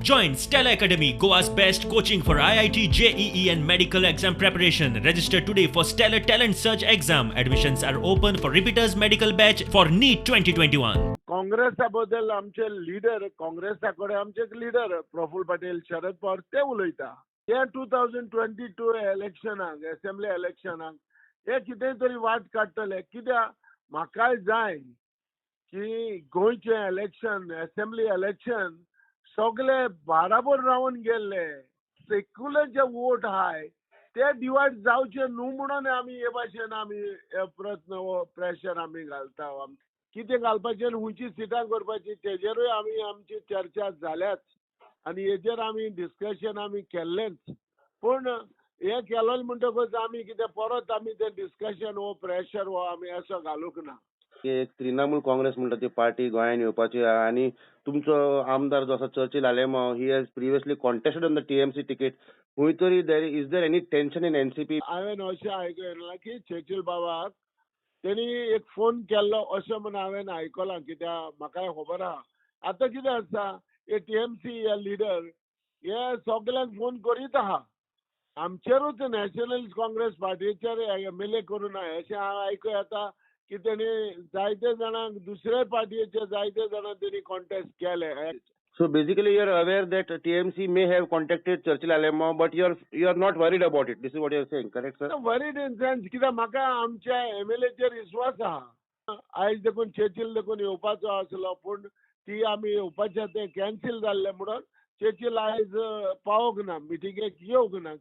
Join Stella Academy, Goa's best coaching for IIT, JEE and medical exam preparation. Register today for Stellar Talent Search exam. Admissions are open for repeaters medical batch for NEET 2021. काँग्रेसाबद्दल आमचे leader, काँग्रेसाकडे आमचे leader Praful Patel, Sharad Pawar ते उलयता. हे 2022 इलेक्शनाक, assembly इलेक्शनाक हे कितें तरी वाट काडटले. कित्याक म्हाकाय जाय की गोंयचे इलेक्शन, असेंब्ली इलेक्शन सगळे बाराबर रावन गेल्ले. सेक्युलर जे वोट आहाय ते डिवायड जावचे न्हू म्हणून आमी हे भाशेन आमी प्रयत्न प्रेशर आमी घालता. कितें घालपाचें खंयची सिटां करपाची तेजेरूय आमी आमची चर्चा जाल्याच आनी हेजेर आमी डिस्कशन आमी केल्लेंच. पूण हे केलें म्हणटकच आमी कितें परत आमी तें डिस्कशन वो प्रेशर वो आमी असो घालूंक ना. एक तृणमूल काँग्रेस म्हणटा ती पार्टी गोंयांत येवपाची आनी तुमचो आमदार जो आसा Churchill Alemao, he has previously contested on the TMC ticket. खंय तरी is there any tension in NCP? हांवें अशें आयकलां की चर्चिल बाबाक तेणी एक फोन केल्लो अशें म्हूण हांवें आयकलां. कित्याक म्हाकाय खबर आहा. आतां कितें आसा, हे टीएमसी हे लिडर हे सगळ्यांक फोन करीत आहा. आमचेरूच नॅशनलिस्ट काँग्रेस पार्टीचेर एमएलए करून अशें हांव आयकूं येता की तेणी जायते जाणांक दुसरे पार्टीचे जायते जाणां तेणी कॉन्टेस्ट केले. So basically you are aware that TMC may have contacted Churchill Alemo, but you are not worried about it. This is what you are saying, correct sir? Worried in sense कित्याक म्हाका आमच्या एमएलएचेर विश्वास आहा. आयज देखून Churchill देखून येवपाचो आसलो पूण ती आमी येवपाचें तें कॅन्सील जाल्लें म्हणून चर्चिल आयज पावोंक ना, मिटिंगेक येवंक ना.